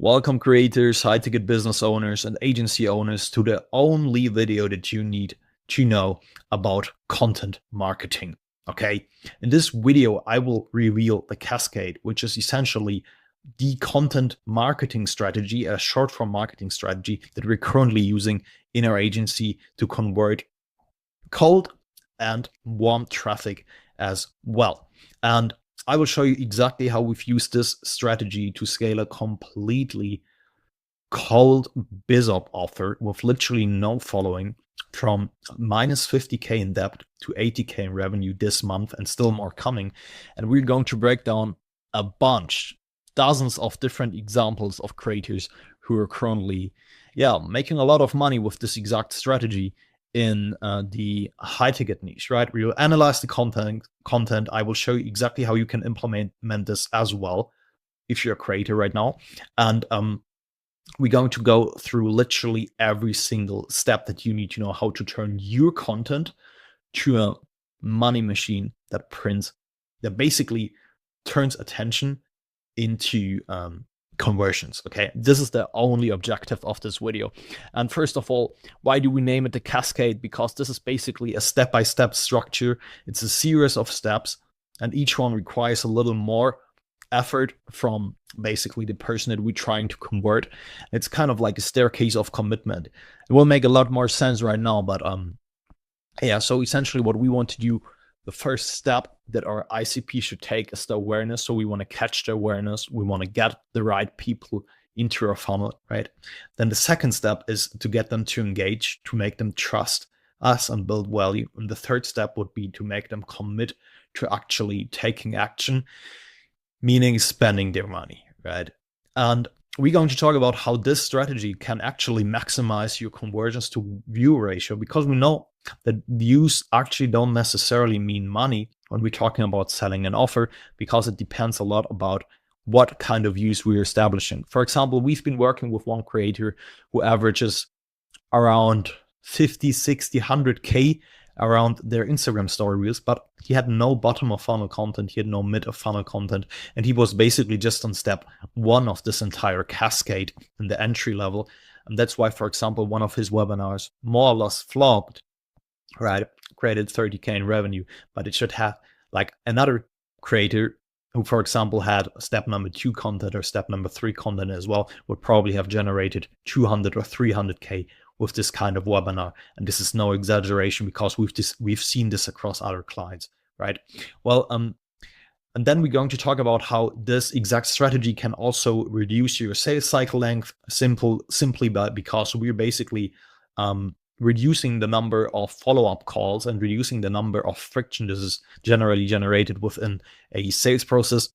Welcome creators, high-ticket business owners, and agency owners to the only video that you need to know about content marketing. Okay, in this video, I will reveal the Cascade, which is essentially the content marketing strategy, a short form marketing strategy that we're currently using in our agency to convert cold and warm traffic as well. And I will show you exactly how we've used this strategy to scale a completely cold BizOp offer with literally no following from minus 50K in debt to 80K in revenue this month and still more coming. And we're going to break down a bunch, dozens of different examples of creators who are currently, making a lot of money with this exact strategy in the high ticket niche, right? We will analyze the content. I will show you exactly how you can implement this as well if you're a creator right now. And we're going to go through literally every single step that you need to know how to turn your content to a money machine that basically turns attention into conversions. Okay, this is the only objective of this video. And first of all, why do we name it the Cascade? Because this is basically a step-by-step structure. It's a series of steps, and each one requires a little more effort from basically the person that we're trying to convert. It's kind of like a staircase of commitment. It will make a lot more sense right now, but so essentially what we want to do, the first step that our ICP should take is the awareness. So we want to catch the awareness. We want to get the right people into our funnel, right? Then the second step is to get them to engage, to make them trust us and build value. And the third step would be to make them commit to actually taking action, meaning spending their money, right? And we're going to talk about how this strategy can actually maximize your conversions to view ratio, because we know that views actually don't necessarily mean money when we're talking about selling an offer, because it depends a lot about what kind of views we're establishing. For example, we've been working with one creator who averages around 50, 60, 100K around their Instagram story reels, but he had no bottom of funnel content, he had no mid of funnel content, and he was basically just on step one of this entire cascade in the entry level. And that's why, for example, one of his webinars more or less flopped, right? Created 30K in revenue, but it should have like another creator who, for example, had step number 2 content or step number 3 content as well, would probably have generated 200 or 300K with this kind of webinar. And this is no exaggeration, because we've seen this across other clients, right? Well, and then we're going to talk about how this exact strategy can also reduce your sales cycle length simply because we're basically reducing the number of follow-up calls and reducing the number of friction this is generally generated within a sales process,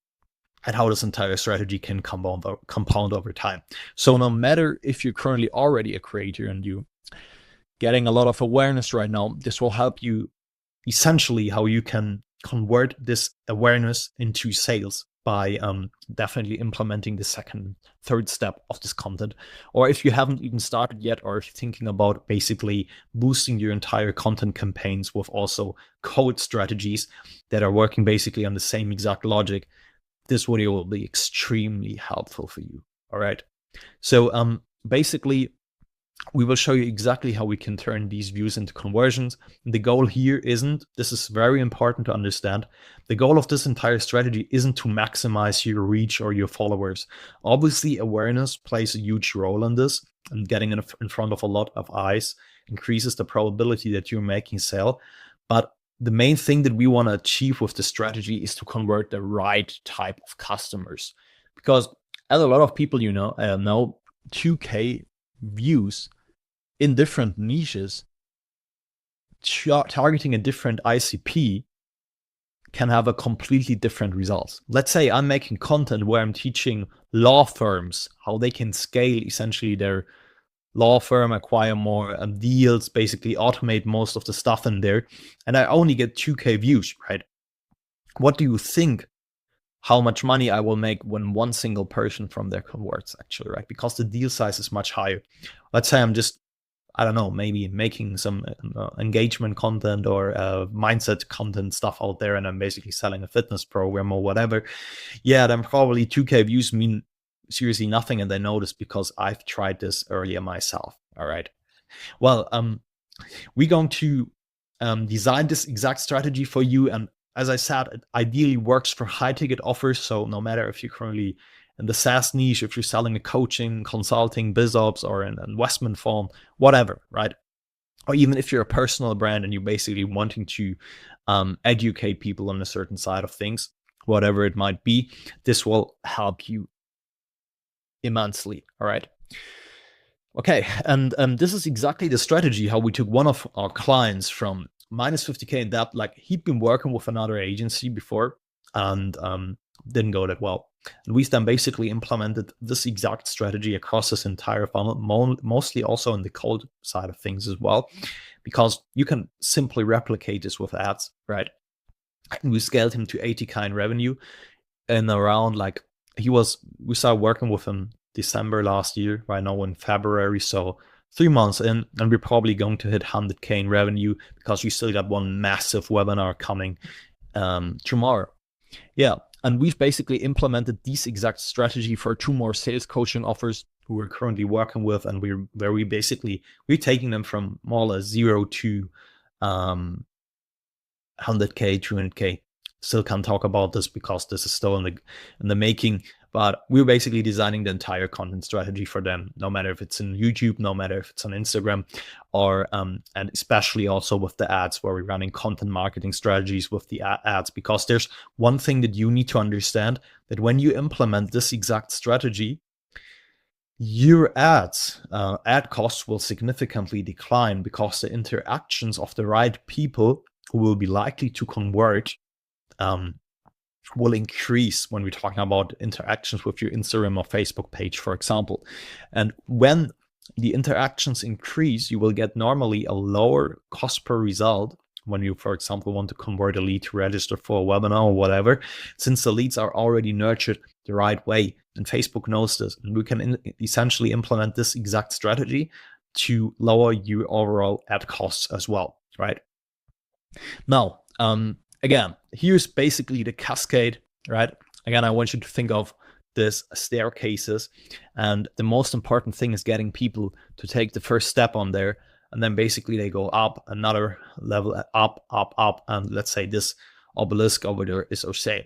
and how this entire strategy can compound over time. So no matter if you're currently already a creator and you're getting a lot of awareness right now, this will help you essentially how you can convert this awareness into sales by definitely implementing the second, third step of this content. Or if you haven't even started yet, or if you're thinking about basically boosting your entire content campaigns with also code strategies that are working basically on the same exact logic, this video will be extremely helpful for you. All right. So basically, we will show you exactly how we can turn these views into conversions. The goal here this is very important to understand. The goal of this entire strategy isn't to maximize your reach or your followers. Obviously, awareness plays a huge role in this, and getting in front of a lot of eyes increases the probability that you're making sale. But the main thing that we want to achieve with the strategy is to convert the right type of customers, because as a lot of people, know 2K views in different niches, targeting a different ICP can have a completely different results. Let's say I'm making content where I'm teaching law firms how they can scale essentially their law firm, acquire more deals, basically automate most of the stuff in there, and I only get 2K views, right? What do you think how much money I will make when one single person from there converts, actually, right? Because the deal size is much higher. Let's say I'm just, I don't know, maybe making some engagement content or mindset content stuff out there, and I'm basically selling a fitness program or whatever. Yeah, then probably 2K views mean seriously nothing, and I know this because I've tried this earlier myself. All right. Well, we're going to design this exact strategy for you. And as I said, it ideally works for high ticket offers. So no matter if you're currently in the SaaS niche, if you're selling a coaching, consulting, biz ops, or an investment firm, whatever, right? Or even if you're a personal brand and you're basically wanting to educate people on a certain side of things, whatever it might be, this will help you immensely. All right. Okay, and this is exactly the strategy how we took one of our clients from minus 50K in debt. Like, he'd been working with another agency before and didn't go that well. And we then basically implemented this exact strategy across this entire funnel, mostly also in the cold side of things as well, because you can simply replicate this with ads, right? And we scaled him to 80K in revenue in around, like, we started working with him December last year, right now in February. So 3 months in, and we're probably going to hit 100K in revenue because we still got one massive webinar coming tomorrow. Yeah. And we've basically implemented this exact strategy for 2 more sales coaching offers who we're currently working with. And we're taking them from more or less 0 to 100K, 200K. Still can't talk about this because this is still in the making, but we're basically designing the entire content strategy for them, no matter if it's in YouTube, no matter if it's on Instagram, or and especially also with the ads, where we're running content marketing strategies with the ads. Because there's one thing that you need to understand, that when you implement this exact strategy, your ad costs will significantly decline, because the interactions of the right people who will be likely to convert will increase when we're talking about interactions with your Instagram or Facebook page, for example. And when the interactions increase, you will get normally a lower cost per result when you, for example, want to convert a lead to register for a webinar or whatever, since the leads are already nurtured the right way. And Facebook knows this. And we can essentially implement this exact strategy to lower your overall ad costs as well, right? Now, again, here's basically the cascade, right? Again, I want you to think of this staircases, and the most important thing is getting people to take the first step on there, and then basically they go up another level, up, and let's say this obelisk over there is our sale.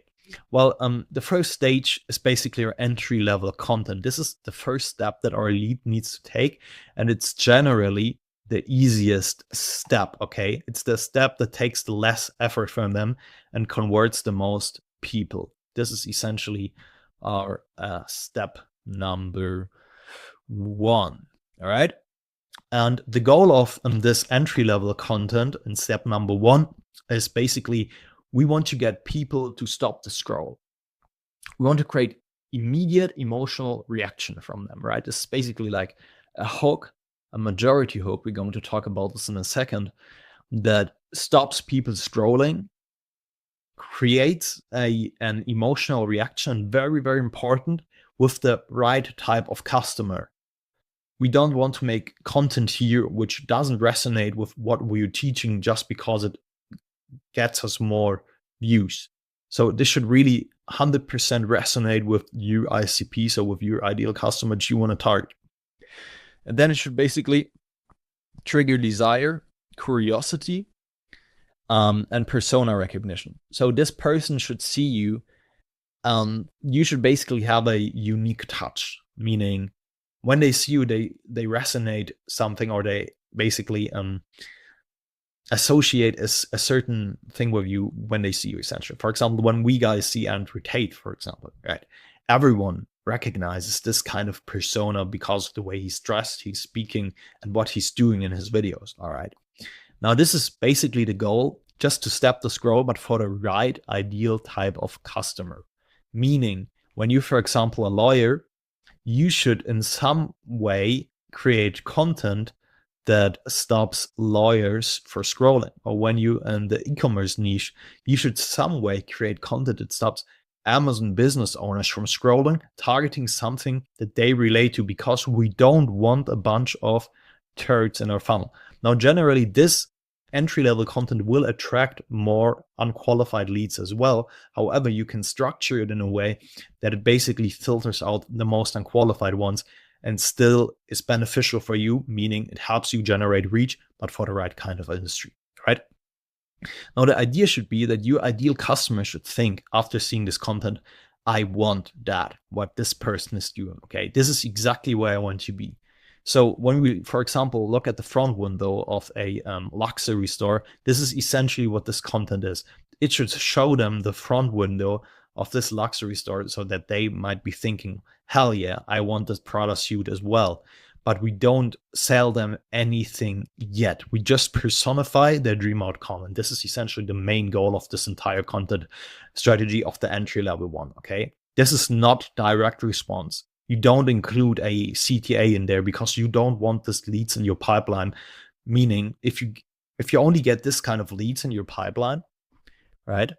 Well, the first stage is basically our entry level content. This is the first step that our lead needs to take, and it's generally the easiest step, okay? It's the step that takes the less effort from them and converts the most people. This is essentially our step number 1, all right? And the goal of this entry-level content in step number 1 is basically, we want to get people to stop the scroll. We want to create immediate emotional reaction from them, right? This is basically like a hook, a majority hook, we're going to talk about this in a second, that stops people scrolling, creates an emotional reaction, very, very important, with the right type of customer. We don't want to make content here which doesn't resonate with what we're teaching just because it gets us more views. So this should really 100% resonate with your ICP, so with your ideal customer that you want to target. And then it should basically trigger desire, curiosity, and persona recognition. So this person should see you. You should basically have a unique touch, meaning when they see you, they resonate something, or they basically associate a certain thing with you when they see you, essentially. For example, when we guys see Andrew Tate, for example, right? Everyone recognizes this kind of persona because of the way he's dressed, he's speaking, and what he's doing in his videos. All right. Now, this is basically the goal, just to step the scroll, but for the right ideal type of customer. Meaning, when you, for example, a lawyer, you should in some way create content that stops lawyers for scrolling. Or when you in the e-commerce niche, you should some way create content that stops Amazon business owners from scrolling, targeting something that they relate to, because we don't want a bunch of turds in our funnel. Now, generally, this Entry-level content will attract more unqualified leads as well. However, you can structure it in a way that it basically filters out the most unqualified ones and still is beneficial for you, meaning it helps you generate reach, but for the right kind of industry, right? Now, the idea should be that your ideal customer should think after seeing this content, I want that, what this person is doing, okay? This is exactly where I want to be. So when we, for example, look at the front window of a luxury store, this is essentially what this content is. It should show them the front window of this luxury store so that they might be thinking, hell yeah, I want this Prada suit as well. But we don't sell them anything yet. We just personify their dream outcome. And this is essentially the main goal of this entire content strategy of the entry level one, okay? This is not direct response. You don't include a CTA in there because you don't want this leads in your pipeline. Meaning, if you only get this kind of leads in your pipeline, right?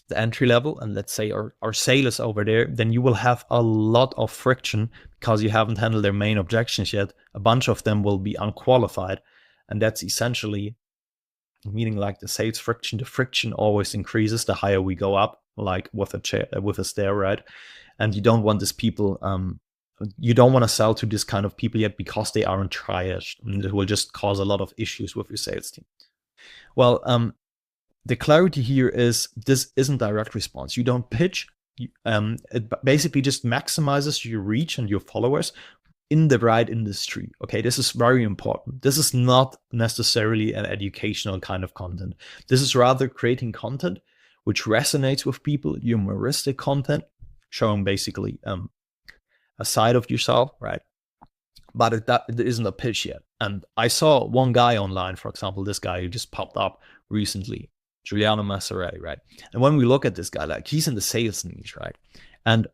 The entry level, and let's say our sale is over there, then you will have a lot of friction because you haven't handled their main objections yet. A bunch of them will be unqualified, and that's essentially meaning like the sales friction. The friction always increases the higher we go up, like with a stair, right? And you don't want these people. You don't want to sell to this kind of people yet because they aren't triaged, and it will just cause a lot of issues with your sales team. Well, the clarity here is this isn't direct response. You don't pitch. It basically just maximizes your reach and your followers in the right industry. Okay, this is very important. This is not necessarily an educational kind of content. This is rather creating content which resonates with people, humoristic content, showing basically a side of yourself, right? But it isn't a pitch yet. And I saw one guy online, for example, this guy who just popped up recently, Giuliano Massarelli, right? And when we look at this guy, like he's in the sales niche, right? And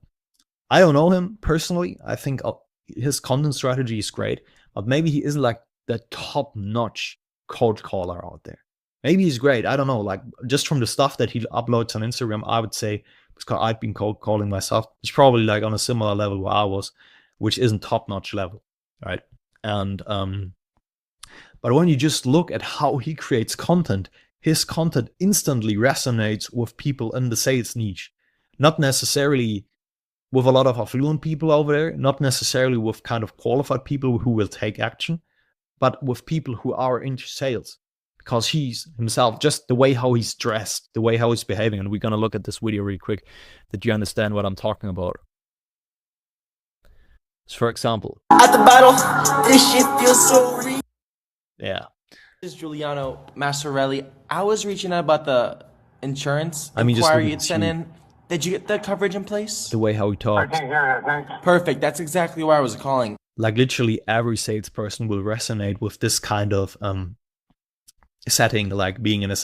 I don't know him personally. I think his content strategy is great, but maybe he isn't like the top-notch cold caller out there. Maybe he's great. I don't know. Like just from the stuff that he uploads on Instagram, I would say, because I've been cold calling myself, it's probably like on a similar level where I was, which isn't top-notch level, right? And but when you just look at how he creates content, his content instantly resonates with people in the sales niche, not necessarily with a lot of affluent people over there, not necessarily with kind of qualified people who will take action, but with people who are into sales. Because he's himself, just the way how he's dressed, the way how he's behaving. And we're going to look at this video really quick that you understand what I'm talking about. So for example, at the battle, this shit feels so real. Yeah. This is Giuliano Massarelli. I was reaching out about the insurance just inquiry you'd sent in. Did you get the coverage in place? The way how he talks. Perfect. That's exactly why I was calling. Like literally every salesperson will resonate with this kind of setting, like being in a,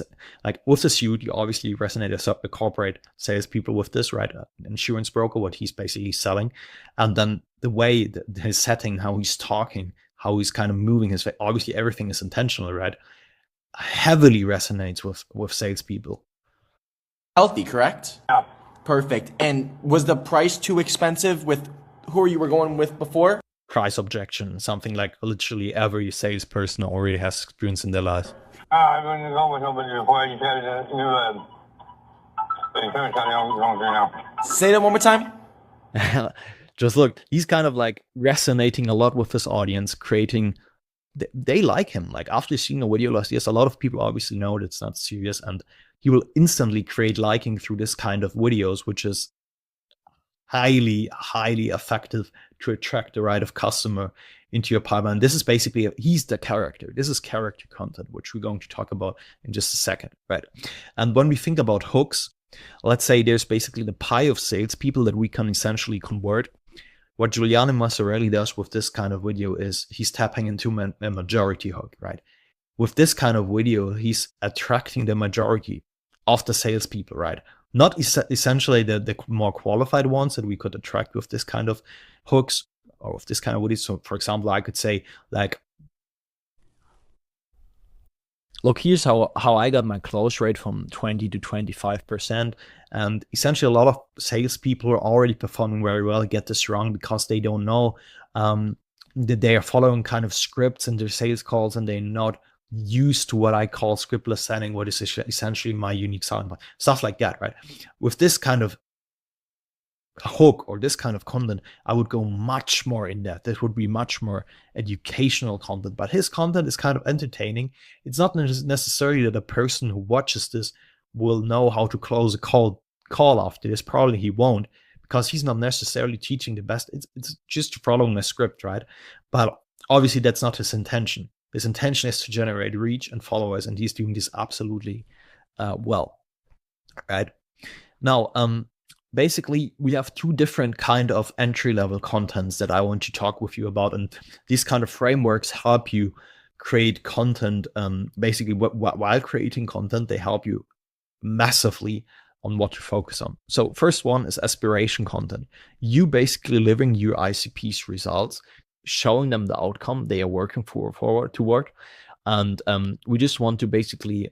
like with the suit, you obviously resonate as a corporate salespeople with this, right? An insurance broker, what he's basically selling. And then the way his setting, how he's talking, how he's kind of moving his face, obviously everything is intentional, right? Heavily resonates with salespeople. Healthy, correct? Yeah. Perfect. And was the price too expensive with who you were going with before? Price objection, something like literally every salesperson already has experience in their lives. Say that one more time. Just look, he's kind of like resonating a lot with his audience, creating, they like him. Like after seeing a video last year, a lot of people obviously know that it's not serious, and he will instantly create liking through this kind of videos, which is highly effective to attract the right of customer into your pipeline. This is basically, he's the character. This is character content, which we're going to talk about in just a second, right? And when we think about hooks, let's say there's basically the pie of salespeople that we can essentially convert. What Giuliano Massarelli does with this kind of video is he's tapping into a majority hook, right? With this kind of video, he's attracting the majority of the salespeople, right? Not essentially the more qualified ones that we could attract with this kind of hooks or with this kind of videos. So, for example, I could say like, look, here's how I got my close rate from 20 to 25%. And essentially a lot of salespeople are already performing very well, get this wrong because they don't know that they are following kind of scripts in their sales calls and they're not used to what I call scriptless setting, what is essentially my unique sound, stuff like that, right? With this kind of hook or this kind of content, I would go much more in depth. It would be much more educational content, but his content is kind of entertaining. It's not necessarily that a person who watches this will know how to close a call after this. Probably he won't, because he's not necessarily teaching the best. It's just following a script, right? But obviously that's not his intention. His intention is to generate reach and followers, and he's doing this absolutely well, right? Now, basically we have two different kind of entry-level contents that I want to talk with you about, and these kind of frameworks help you create content. Basically, while creating content, they help you massively on what to focus on. So first one is aspiration content. You basically living your ICP's results, showing them the outcome they are working toward. And we just want to basically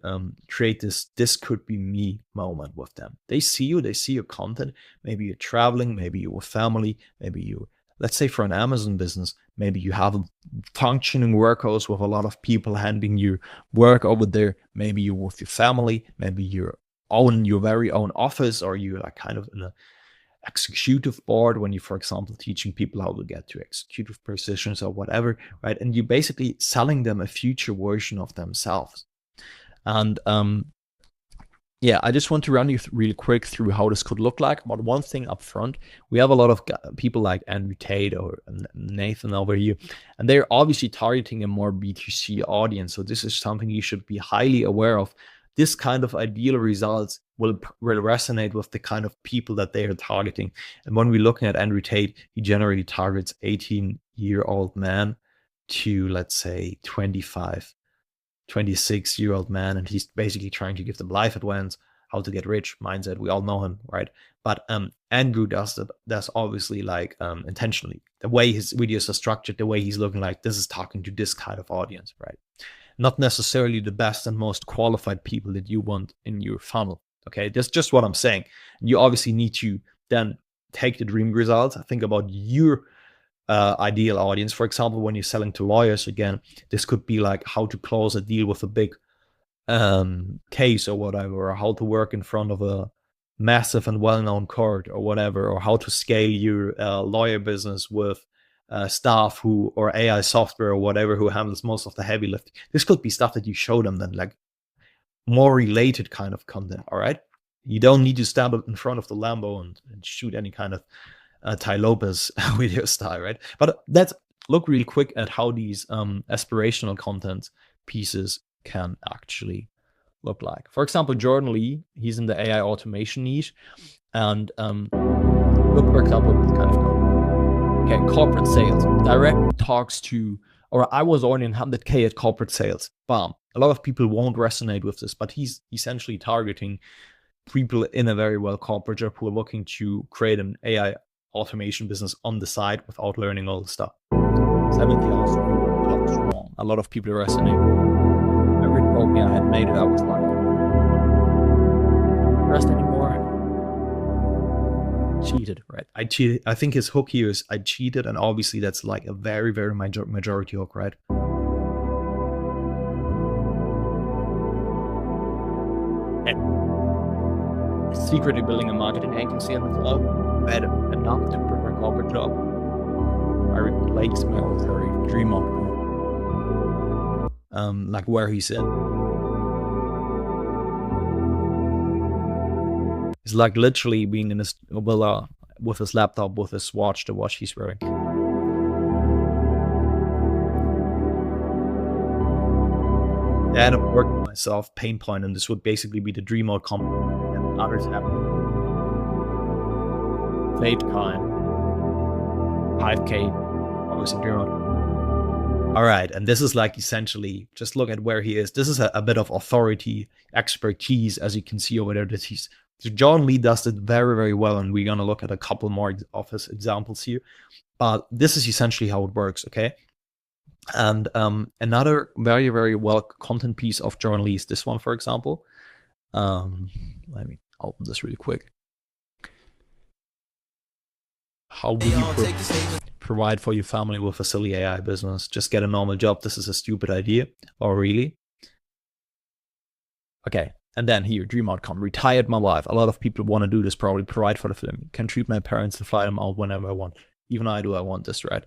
create this could be me moment with them. They see you, they see your content. Maybe you're traveling, maybe you're with family, maybe you, let's say for an Amazon business, maybe you have a functioning warehouse with a lot of people handing you work over there. Maybe you're with your family, maybe you're own your very own office, or you're like kind of in a executive board when you, for example, teaching people how to get to executive positions or whatever, right? And you're basically selling them a future version of themselves. And yeah, I just want to run you really quick through how this could look like. But one thing up front, we have a lot of people like Andrew Tate or Nathan over here, and they're obviously targeting a more B2C audience. So this is something you should be highly aware of. This kind of ideal results will resonate with the kind of people that they are targeting. And when we're looking at Andrew Tate, he generally targets 18-year-old man to, let's say, 25, 26-year-old man. And he's basically trying to give them life advice, how to get rich mindset. We all know him, right? But Andrew does that. That's obviously like intentionally. The way his videos are structured, the way he's looking like, this is talking to this kind of audience, right? Not necessarily the best and most qualified people that you want in your funnel. Okay, that's just what I'm saying. You obviously need to then take the dream results. Think about your ideal audience. For example, when you're selling to lawyers, again, this could be like how to close a deal with a big case or whatever, or how to work in front of a massive and well-known court or whatever, or how to scale your lawyer business with staff who, or AI software or whatever, who handles most of the heavy lifting. This could be stuff that you show them then, like more related kind of content. All right, you don't need to stand up in front of the Lambo and shoot any kind of Ty Lopez video style, right? But let's look really quick at how these aspirational content pieces can actually look like. For example, Jordan Lee, he's in the AI automation niche, and look, for example, kind of corporate sales, direct talks to, or I was earning 100K at corporate sales. Bam. A lot of people won't resonate with this, but he's essentially targeting people in a very well corporate job who are looking to create an AI automation business on the side without learning all the stuff. 70,000 strong. A lot of people resonate. Every told me I had made it, I was like, rest anymore. Cheated, right? I cheated. I think his hook here is I cheated, and obviously that's like a very, very majority hook, right? Secretly building a marketing agency in the cloud, better enough to bring a corporate job. I relate my very dream of like where he's in. It's like literally being in his villa with his laptop, with his watch, the watch he's wearing. I had to work myself pain point, and this would basically be the dream outcome, and others have Fate kind 5K, obviously dream outcome. All right, and this is like essentially, just look at where he is. This is a bit of authority, expertise, as you can see over there, that he's. So John Lee does it very, very well, and we're going to look at a couple more of his examples here. But this is essentially how it works, okay? And another very, very well content piece of John Lee is this one, for example. Let me open this really quick. How will you provide for your family with a silly AI business? Just get a normal job. This is a stupid idea. Or really? Okay. And then here, dream outcome, retired my wife. A lot of people want to do this, probably provide for the family, can treat my parents and fly them out whenever I want. Even I do, I want this, right?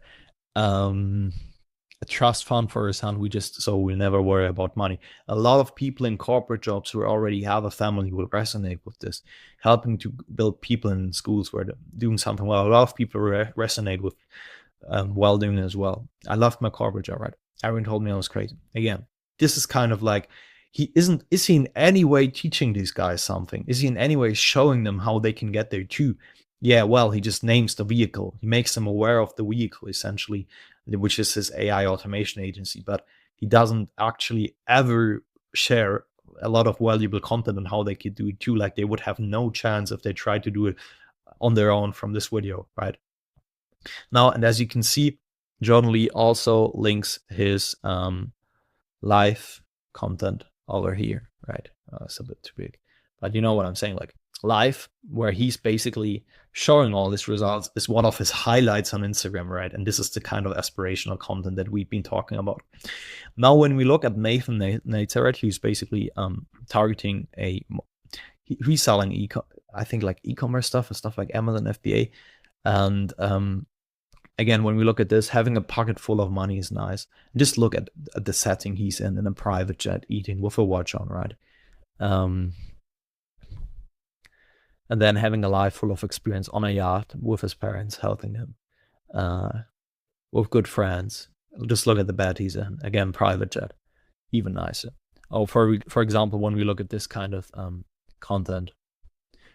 A trust fund for his son. So we never worry about money. A lot of people in corporate jobs who already have a family will resonate with this. Helping to build people in schools where they're doing something well. A lot of people resonate with well-doing as well. I loved my corporate job, right? Everyone told me I was crazy. Again, this is kind of like, is he in any way teaching these guys something? Is he in any way showing them how they can get there too? Yeah, well, he just names the vehicle. He makes them aware of the vehicle, essentially, which is his AI automation agency, but he doesn't actually ever share a lot of valuable content on how they could do it too. Like, they would have no chance if they tried to do it on their own from this video, right? Now, and as you can see, John Lee also links his live content over here, right? It's a bit too big, but you know what I'm saying, like live, where he's basically showing all these results, is one of his highlights on Instagram, right? And this is the kind of aspirational content that we've been talking about. Now, when we look at Nathan Nazaret, he's basically targeting he's selling I think like e-commerce stuff and stuff like Amazon FBA. And again, when we look at this, having a pocket full of money is nice. Just look at the setting he's in a private jet, eating with a watch on, right? And then having a life full of experience on a yacht with his parents, helping him, with good friends. Just look at the bed he's in. Again, private jet, even nicer. Oh, for example, when we look at this kind of content,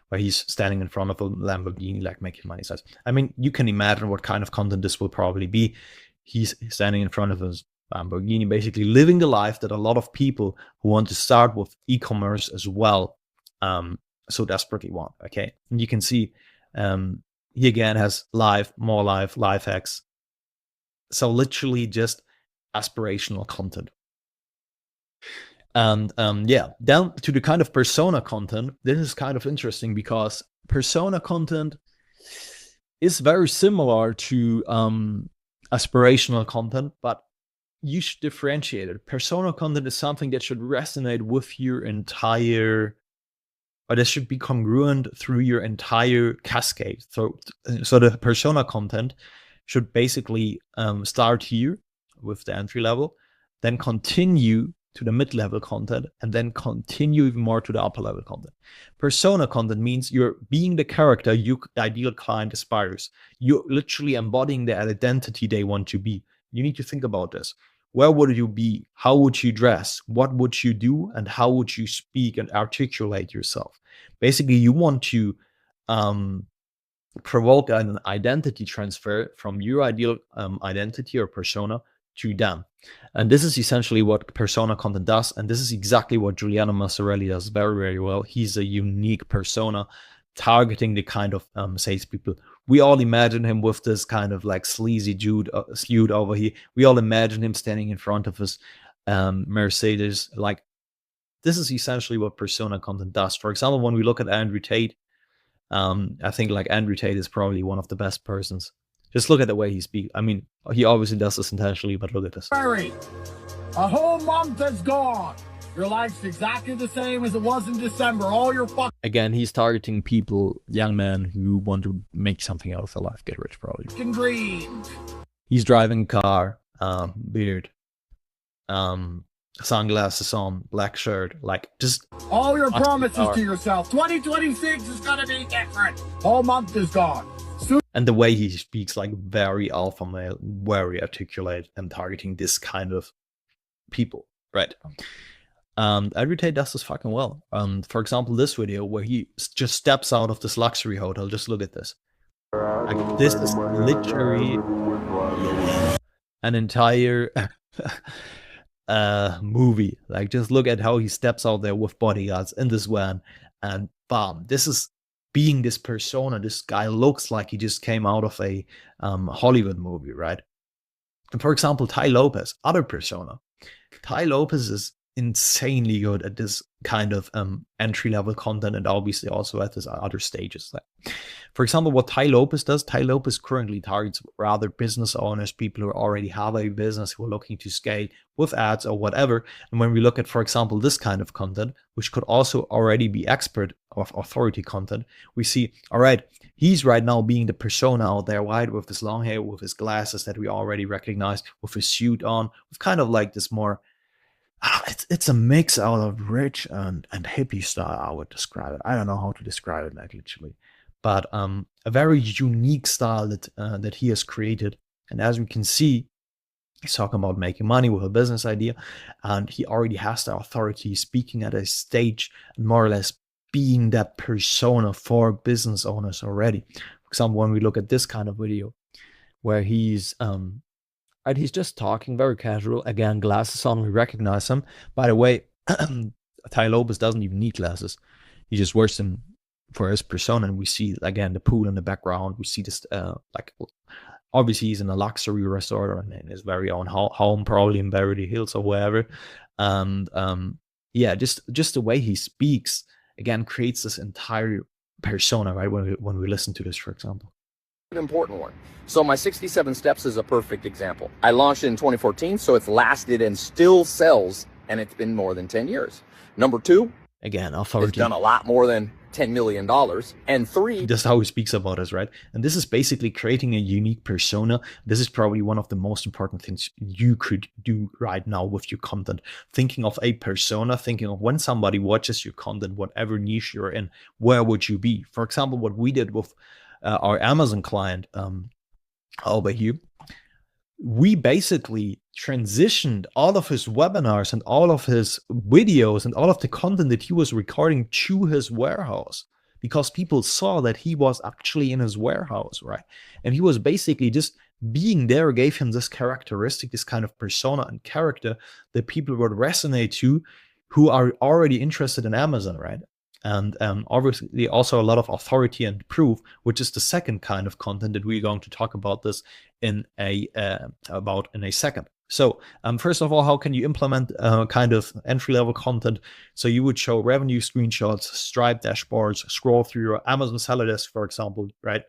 where he's standing in front of a Lamborghini, like making money size. I mean, you can imagine what kind of content this will probably be. He's standing in front of his Lamborghini, basically living the life that a lot of people who want to start with e-commerce as well so desperately want, okay? And you can see he again has more live hacks. So literally just aspirational content. And yeah, down to the kind of persona content, this is kind of interesting because persona content is very similar to aspirational content, but you should differentiate it. Persona content is something that should resonate with your entire, or that should be congruent through your entire cascade. So the persona content should basically start here with the entry level, then continue to the mid-level content, and then continue even more to the upper-level content. Persona content means you're being the character your ideal client aspires. You're literally embodying the identity they want to be. You need to think about this. Where would you be? How would you dress? What would you do? And how would you speak and articulate yourself? Basically, you want to provoke an identity transfer from your ideal identity or persona to them. And this is essentially what persona content does. And this is exactly what Giuliano Massarelli does very, very well. He's a unique persona targeting the kind of salespeople. We all imagine him with this kind of like sleazy dude over here. We all imagine him standing in front of his Mercedes. Like, this is essentially what persona content does. For example, when we look at Andrew Tate, I think like Andrew Tate is probably one of the best persons. Just look at the way he speaks. I mean, he obviously does this intentionally, but look at this. A whole month is gone. Your life's exactly the same as it was in December. All your Again, he's targeting people, young men who want to make something out of their life, get rich probably. dreams. He's driving a car, beard, sunglasses on, black shirt, like just all your promises to yourself. 2026 is gonna be different. Whole month is gone. And the way he speaks, like very alpha male, very articulate, and targeting this kind of people, right? Andrew Tate does this fucking well. For example, this video where he just steps out of this luxury hotel. Just look at this. Like, this is literally an entire movie. Like, just look at how he steps out there with bodyguards in this van, and bam, this is being this persona. This guy looks like he just came out of a Hollywood movie, right? And for example, Tai Lopez, other persona. Tai Lopez is insanely good at this kind of entry-level content, and obviously also at this other stages. For example, what Tai Lopez does, Tai Lopez currently targets rather business owners, people who already have a business, who are looking to scale with ads or whatever. And when we look at, for example, this kind of content, which could also already be expert of authority content, we see, all right, he's right now being the persona out there, right, with his long hair, with his glasses that we already recognize, with his suit on, with kind of like this more, it's a mix out of rich and hippie style, I would describe it. I don't know how to describe it literally, but a very unique style that he has created. And as we can see, he's talking about making money with a business idea, and he already has the authority, speaking at a stage and more or less being that persona for business owners already. For example, when we look at this kind of video where he's just talking very casual, again, glasses on, we recognize him. By the way, Tai Lopez doesn't even need glasses. He just wears them for his persona, and we see, again, the pool in the background. We see this, obviously he's in a luxury resort and in his very own home, probably in Beverly Hills or wherever. And just the way he speaks, again, creates this entire persona, right? When we listen to this, for example. An important one. So my 67 steps is a perfect example. I launched it in 2014, so it's lasted and still sells, and it's been more than 10 years. Number two, again, authority. It's done a lot more than $10 million. And three, that's how he speaks about us, right? And this is basically creating a unique persona. This is probably one of the most important things you could do right now with your content. Thinking of a persona, thinking of when somebody watches your content, whatever niche you're in, where would you be? For example, what we did with our Amazon client over here, we basically transitioned all of his webinars and all of his videos and all of the content that he was recording to his warehouse, because people saw that he was actually in his warehouse, right? And he was basically just being there, gave him this characteristic, this kind of persona and character that people would resonate to, who are already interested in Amazon, right? And obviously also a lot of authority and proof, which is the second kind of content that we're going to talk about this in a second. So first of all, how can you implement kind of entry-level content? So you would show revenue screenshots, Stripe dashboards, scroll through your Amazon Seller Desk, for example, right?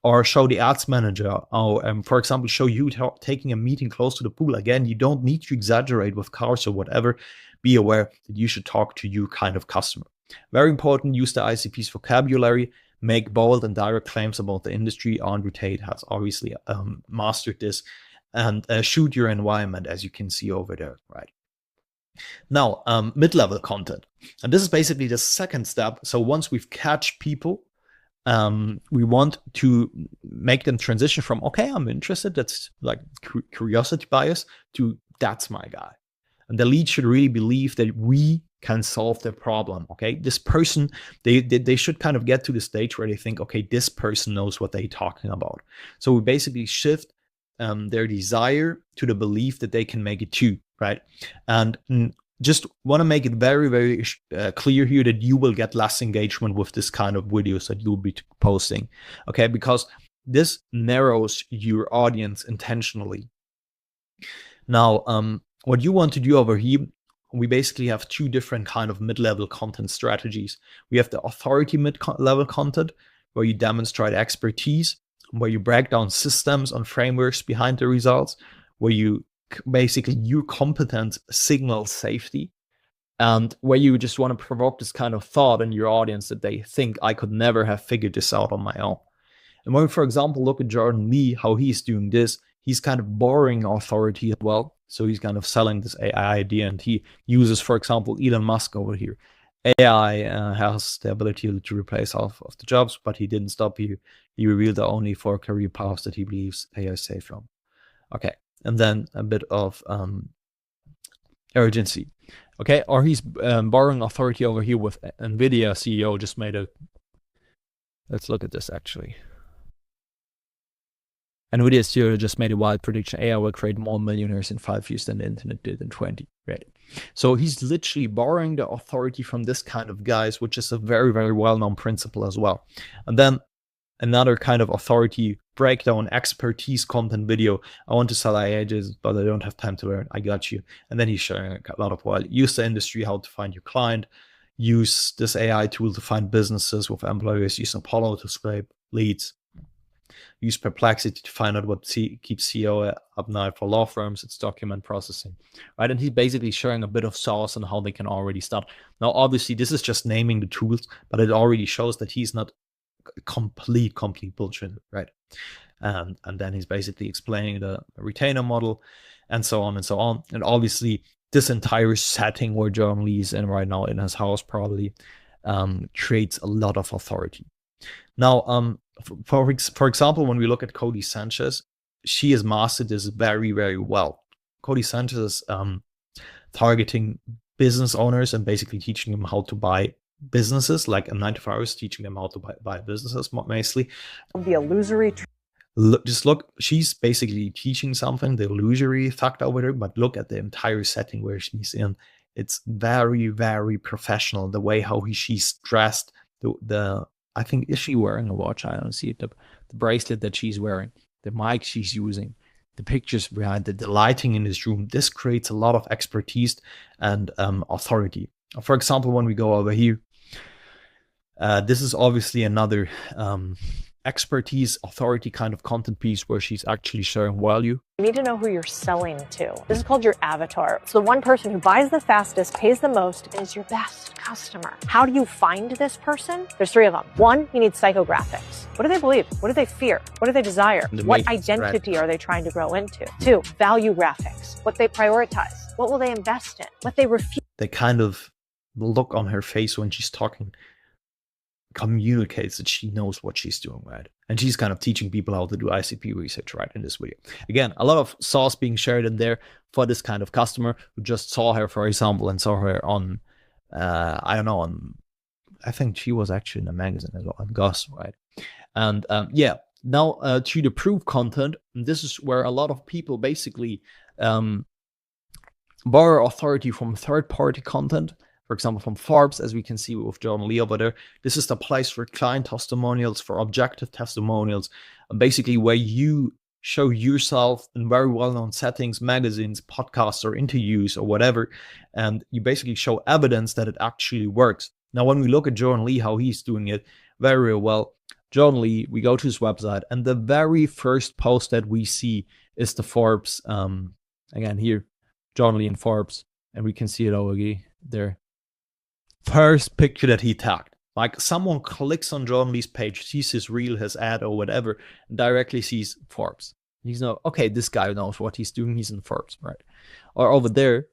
Or show the ads manager, or for example, show you taking a meeting close to the pool. Again, you don't need to exaggerate with cars or whatever. Be aware that you should talk to your kind of customer. Very important, use the ICP's vocabulary, make bold and direct claims about the industry. Andrew Tate has obviously mastered this. And shoot your environment, as you can see over there, right? Now, mid-level content. And this is basically the second step. So once we've catch people, we want to make them transition from, okay, I'm interested, that's like curiosity bias, to that's my guy. And the lead should really believe that we can solve their problem, okay? This person, they should kind of get to the stage where they think, okay, this person knows what they're talking about. So we basically shift their desire to the belief that they can make it too, right? And just want to make it very, very clear here that you will get less engagement with this kind of videos that you'll be posting, okay? Because this narrows your audience intentionally. Now, what you want to do over here, we basically have two different kind of mid-level content strategies. We have the authority mid-level content, where you demonstrate expertise, where you break down systems and frameworks behind the results, where you basically your competence signals safety, and where you just want to provoke this kind of thought in your audience that they think, I could never have figured this out on my own. And when we, for example, look at Jordan Lee, how he's doing this, he's kind of borrowing authority as well. So he's kind of selling this AI idea, and he uses, for example, Elon Musk over here. AI has the ability to replace half of the jobs, but he didn't stop here. He revealed the only 4 career paths that he believes AI is safe from. Okay, and then a bit of urgency. Okay, or he's borrowing authority over here with NVIDIA CEO just made a... Let's look at this actually. NVIDIA CEO just made a wild prediction. AI will create more millionaires in 5 years than the internet did in 20. Right. So he's literally borrowing the authority from this kind of guys, which is a very, very well-known principle as well. And then another kind of authority breakdown expertise content video. I want to sell agents, but I don't have time to learn. I got you. And then he's sharing a lot of, well, use the industry, how to find your client, use this AI tool to find businesses with employers, use Apollo to scrape leads, use Perplexity to find out what keeps CEO up night for law firms. It's document processing, right? And he's basically sharing a bit of sauce on how they can already start. Now, obviously, this is just naming the tools, but it already shows that he's not complete bullshit, right? And then he's basically explaining the retainer model and so on and so on. And obviously, this entire setting where John Lee is in right now in his house probably creates a lot of authority. Now, for example, when we look at Cody Sanchez, she has mastered this very, very well. Cody Sanchez is targeting business owners and basically teaching them how to buy businesses, like a 9 to 5 hours, teaching them how to buy businesses mostly. The illusory. Look, she's basically teaching something, the illusory factor over there, but look at the entire setting where she's in. It's very, very professional. The way how she's dressed, the I think, is she wearing a watch? I don't see it. The bracelet that she's wearing, the mic she's using, the pictures behind it, the lighting in this room. This creates a lot of expertise and authority. For example, when we go over here, this is obviously another expertise, authority kind of content piece where she's actually sharing value. You need to know who you're selling to. This is called your avatar. So the one person who buys the fastest, pays the most, is your best customer. How do you find this person? There's 3 of them. 1, you need psychographics. What do they believe? What do they fear? What do they desire? What identity are they trying to grow into? 2, value graphics. What they prioritize. What will they invest in? What they refuse. The kind of look on her face when she's talking communicates that she knows what she's doing, right? And she's kind of teaching people how to do ICP research, right, in this video. Again, a lot of sauce being shared in there for this kind of customer who just saw her, for example, and saw her on, I don't know, I think she was actually in a magazine as well, on Gus, right? And yeah, now to the proof content, and this is where a lot of people basically borrow authority from third-party content. For example, from Forbes, as we can see with John Lee over there. This is the place for client testimonials, for objective testimonials, basically where you show yourself in very well-known settings, magazines, podcasts, or interviews, or whatever, and you basically show evidence that it actually works. Now, when we look at John Lee, how he's doing it very well, John Lee, we go to his website, and the very first post that we see is the Forbes, again here, John Lee and Forbes, and we can see it over there. First picture that he tagged. Like someone clicks on John Lee's page, sees his reel, his ad, or whatever, and directly sees Forbes. He's not, okay, this guy knows what he's doing, he's in Forbes, right? Or over there,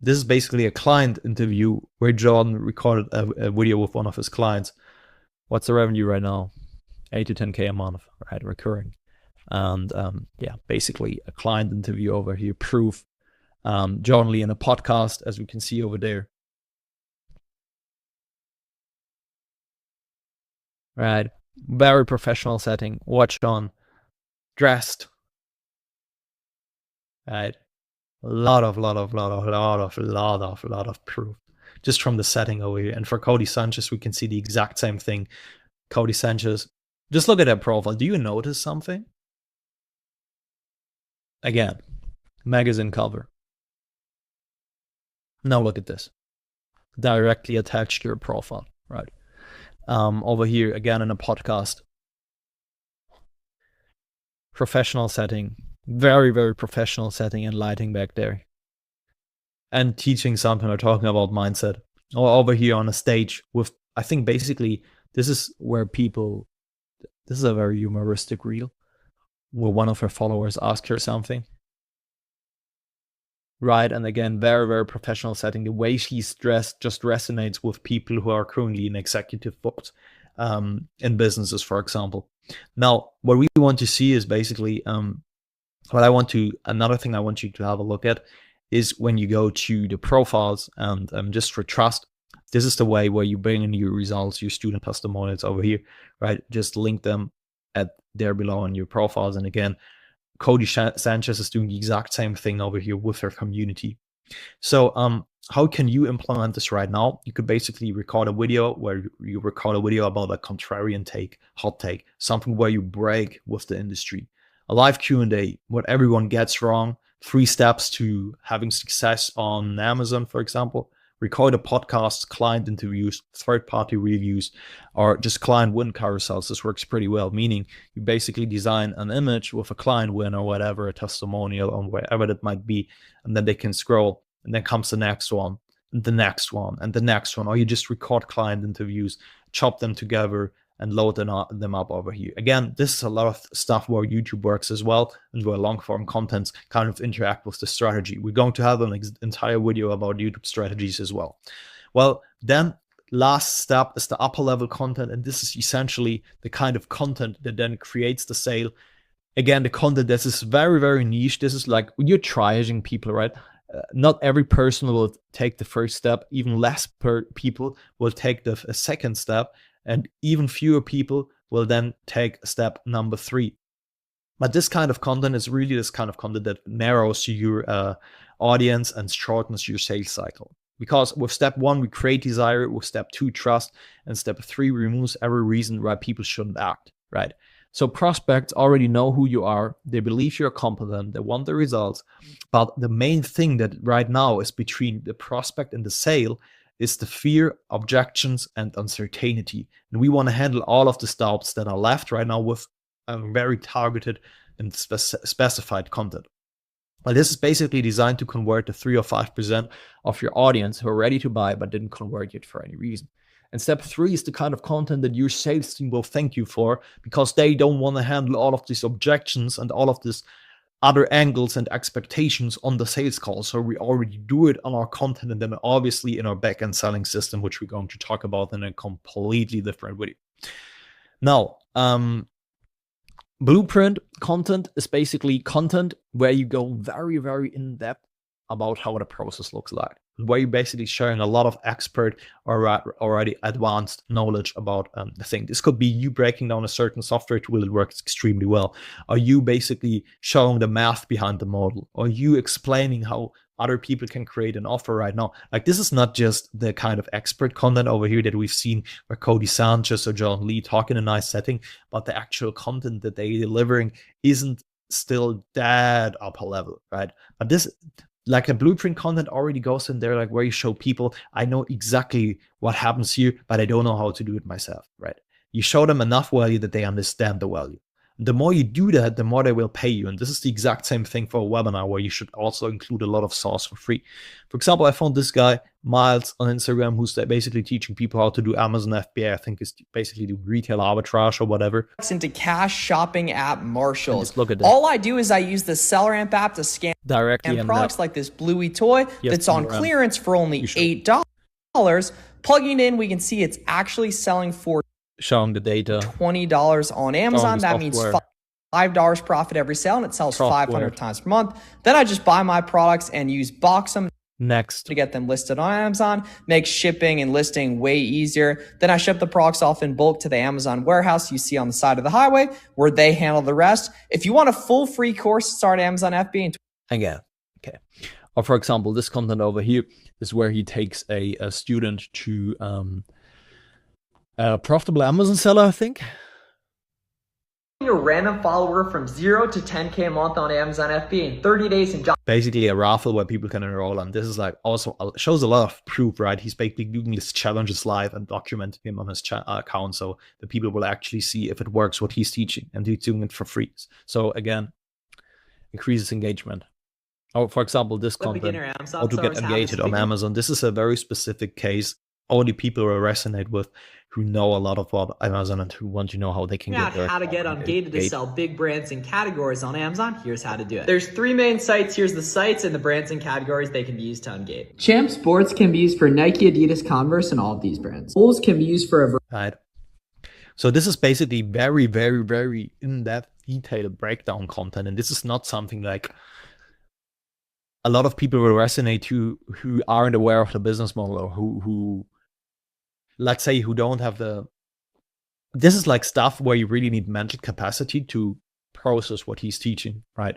this is basically a client interview where John recorded a video with one of his clients. What's the revenue right now? 8 to 10K a month, right? Recurring. And yeah, basically a client interview over here. Proof. John Lee in a podcast, as we can see over there. Right, very professional setting. Watch on, dressed. Right, a lot of proof just from the setting over here. And for Cody Sanchez, we can see the exact same thing. Cody Sanchez, just look at that profile. Do you notice something? Again, magazine cover. Now look at this, directly attached to your profile, right? Over here, again, in a podcast. Professional setting. Very, very professional setting and lighting back there. And teaching something or talking about mindset. Or over here on a stage with, I think basically, this is where people, this is a very humoristic reel, where one of her followers asked her something. Right, and again, very, very professional setting. The way she's dressed just resonates with people who are currently in executive boards in businesses, for example. Now, what we want to see is basically, another thing I want you to have a look at is when you go to the profiles and just for trust, this is the way where you bring in your results, your student testimonials over here, right? Just link them at there below on your profiles. And again, Cody Sanchez is doing the exact same thing over here with her community. So how can you implement this right now? You could basically record a video where you record a video about a contrarian take, hot take, something where you break with the industry. A live Q&A, what everyone gets wrong, 3 steps to having success on Amazon, for example. Record a podcast, client interviews, third-party reviews, or just client win carousels. This works pretty well, meaning you basically design an image with a client win or whatever, a testimonial or wherever that might be, and then they can scroll, and then comes the next one, and the next one, and the next one. Or you just record client interviews, chop them together, and load them up over here. Again, this is a lot of stuff where YouTube works as well, and where long-form contents kind of interact with the strategy. We're going to have an entire video about YouTube strategies as well. Well, then last step is the upper level content, and this is essentially the kind of content that then creates the sale. Again, the content that is very, very niche. This is like when you're triaging people, right? Not every person will take the first step. Even less people will take the second step. And even fewer people will then take step number 3. But this kind of content is really this kind of content that narrows your audience and shortens your sales cycle. Because with step 1, we create desire. With step 2, trust. And step 3 removes every reason why people shouldn't act, right? So prospects already know who you are. They believe you're competent. They want the results. But the main thing that right now is between the prospect and the sale is the fear, objections, and uncertainty. And we want to handle all of the doubts that are left right now with a very targeted and specified content. Well, this is basically designed to convert the 3 or 5% of your audience who are ready to buy but didn't convert yet for any reason. And step 3 is the kind of content that your sales team will thank you for, because they don't want to handle all of these objections and all of this other angles and expectations on the sales call. So we already do it on our content, and then obviously in our backend selling system, which we're going to talk about in a completely different video. Now, blueprint content is basically content where you go very, very in depth about how the process looks like, where you're basically sharing a lot of expert or already advanced knowledge about the thing. This could be you breaking down a certain software tool that works extremely well, or you basically showing the math behind the model, or you explaining how other people can create an offer right now. Like, this is not just the kind of expert content over here that we've seen where Cody Sanchez or John Lee talk in a nice setting, but the actual content that they're delivering isn't still that upper level, right? But this, like, a blueprint content already goes in there, like where you show people, I know exactly what happens here, but I don't know how to do it myself, right? You show them enough value that they understand the value. The more you do that, the more they will pay you. And this is the exact same thing for a webinar, where you should also include a lot of sauce for free. For example, I found this guy, Miles, on Instagram, who's basically teaching people how to do Amazon FBA. I think is basically the retail arbitrage or whatever. Into cash shopping app Marshalls. Look at that. All I do is I use the Seller Amp app to scan Directly and products like this Bluey toy that's on around. clearance for only $8. Plugging it in, we can see it's actually selling for Showing the data. $20 on Amazon. That means $5 profit every sale, and it sells 500 times per month. Then I just buy my products and use Boxem Next to get them listed on Amazon. Makes shipping and listing way easier. Then I ship the products off in bulk to the Amazon warehouse you see on the side of the highway, where they handle the rest. If you want a full free course, start Amazon FBA. Again, okay. Or for example, this content over here is where he takes a student to a profitable Amazon seller, I think. Your random follower from 0 to 10K a month on Amazon FBA in 30 days and basically a raffle where people can enroll. And this is like also shows a lot of proof, right? He's basically doing these challenges live and documenting him on his account, so the people will actually see if it works what he's teaching, and he's doing it for free. So again, increases engagement. Or for example, this content, how to get engaged on Amazon. This is a very specific case. Only people will resonate with who know a lot about Amazon and who want to know how they can get there. How to get ungated to sell big brands and categories on Amazon. Here's how to do it. There's 3 main sites. Here's the sites and the brands and categories they can be used to ungate. Champ Sports can be used for Nike, Adidas, Converse, and all of these brands. Bulls can be used for a right. So this is basically very, very, very in-depth, detailed breakdown content, and this is not something like a lot of people will resonate to who aren't aware of the business model, or who let's say who don't have this is like stuff where you really need mental capacity to process what he's teaching, right?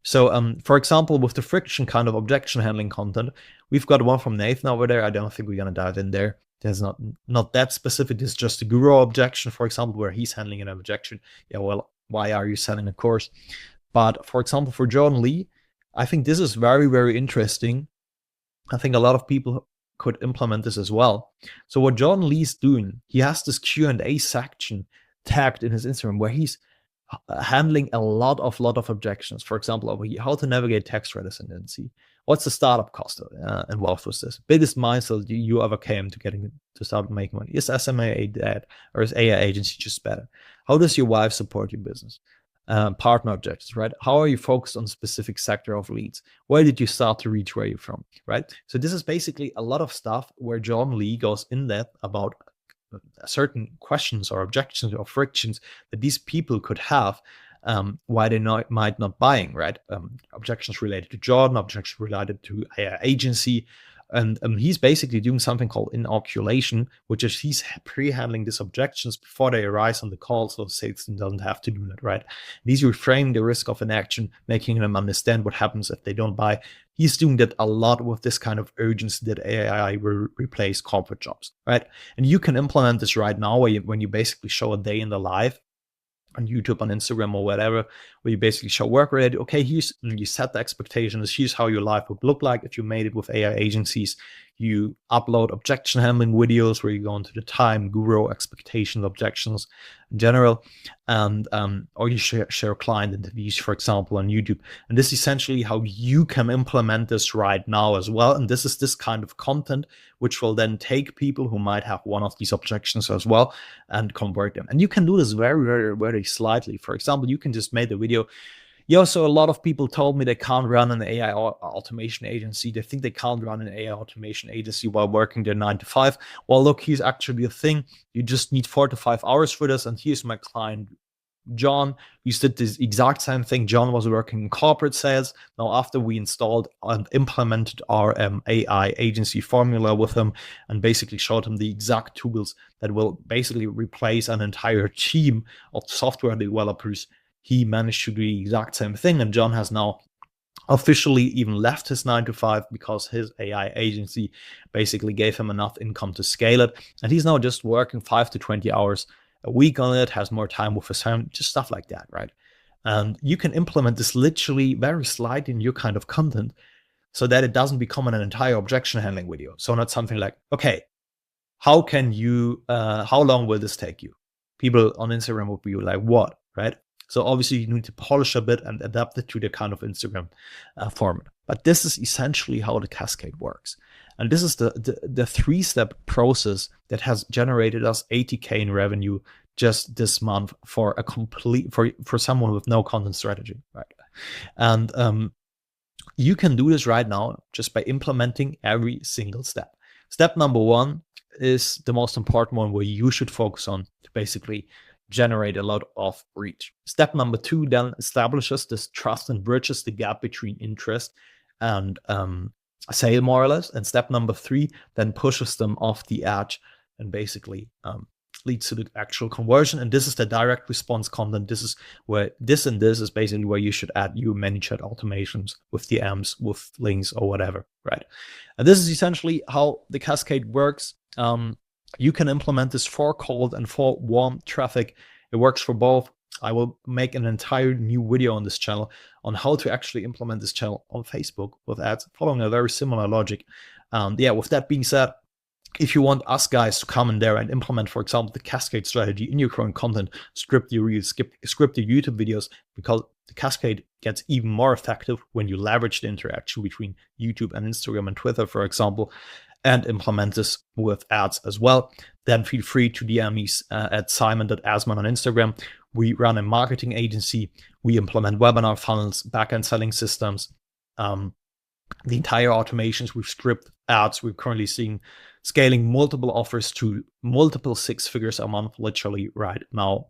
So, for example, with the friction kind of objection handling content, we've got one from Nathan over there. I don't think we're gonna dive in there. There's not that specific. It's just a guru objection, for example, where he's handling an objection. Yeah, well, why are you selling a course? But for example, for John Lee, I think this is very, very interesting. I think a lot of people could implement this as well. So what John Lee's doing, he has this Q&A section tagged in his Instagram where he's handling a lot of objections. For example, over here, how to navigate tax residency. What's the startup cost involved with this? Biggest milestone you ever came to getting to start making money? Is SMA dead, or is AI agency just better? How does your wife support your business? Partner objectives, right? How are you focused on a specific sector of leads? Where did you start to reach where you're from, right? So this is basically a lot of stuff where John Lee goes in depth about certain questions or objections or frictions that these people could have, why they might not buying, right? Objections related to Jordan, objections related to agency. And he's basically doing something called inoculation, which is he's pre-handling these objections before they arise on the call, so sales doesn't have to do that, right? He's reframing the risk of inaction, making them understand what happens if they don't buy. He's doing that a lot with this kind of urgency that AI will replace corporate jobs, right? And you can implement this right now when you basically show a day in the life on YouTube, on Instagram, or whatever, where you basically show work related. Okay, you set the expectations. Here's how your life would look like if you made it with AI agencies. You upload objection handling videos where you go into the time, guru, expectations, objections in general, and or you share client interviews, for example, on YouTube. And this is essentially how you can implement this right now as well. And this is this kind of content which will then take people who might have one of these objections as well and convert them. And you can do this very, very, very slightly. For example, you can just make a video. Yeah, so a lot of people told me they can't run an AI automation agency. They think they can't run an AI automation agency while working their 9 to 5. Well, look, here's actually a thing. You just need 4 to 5 hours for this. And here's my client, John. We did this exact same thing. John was working in corporate sales. Now, after we installed and implemented our AI agency formula with him and basically showed him the exact tools that will basically replace an entire team of software developers, he managed to do the exact same thing. And John has now officially even left his 9 to 5 because his AI agency basically gave him enough income to scale it. And he's now just working 5 to 20 hours a week on it, has more time with his family, just stuff like that, right? And you can implement this literally very slightly in your kind of content so that it doesn't become an entire objection handling video. So not something like, okay, how long will this take you? People on Instagram will be like, what, right? So obviously you need to polish a bit and adapt it to the kind of Instagram format. But this is essentially how the Cascade works. And this is the 3-step process that has generated us 80K in revenue just this month for for someone with no content strategy, right? And you can do this right now just by implementing every single step. Step number 1 is the most important one where you should focus on to basically generate a lot of reach. Step number 2 then establishes this trust and bridges the gap between interest and sale, more or less. And step number 3 then pushes them off the edge and basically leads to the actual conversion. And this is the direct response content. This is where this is basically where you should add your ManyChat automations with DMs, with links or whatever, right? And this is essentially how the Cascade works. You can implement this for cold and for warm traffic. It works for both. I will make an entire new video on this channel on how to actually implement this channel on Facebook with ads, following a very similar logic. Yeah, with that being said, if you want us guys to come in there and implement, for example, the Cascade strategy in your current content, script your reels, script your YouTube videos, because the Cascade gets even more effective when you leverage the interaction between YouTube and Instagram and Twitter, for example, and implement this with ads as well, then feel free to DM me at simon.asman on Instagram. We run a marketing agency. We implement webinar funnels, backend selling systems, the entire automations with script ads. We're currently seeing scaling multiple offers to multiple 6 figures a month, literally right now,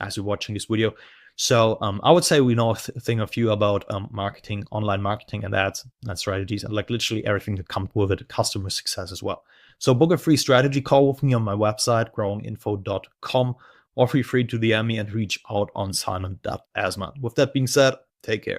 as you're watching this video. So I would say we know a thing or few about marketing, online marketing and ads and strategies, and like literally everything that comes with it, customer success as well. So book a free strategy call with me on my website, growinginfo.com, or feel free to DM me and reach out on simon.asman. With that being said, take care.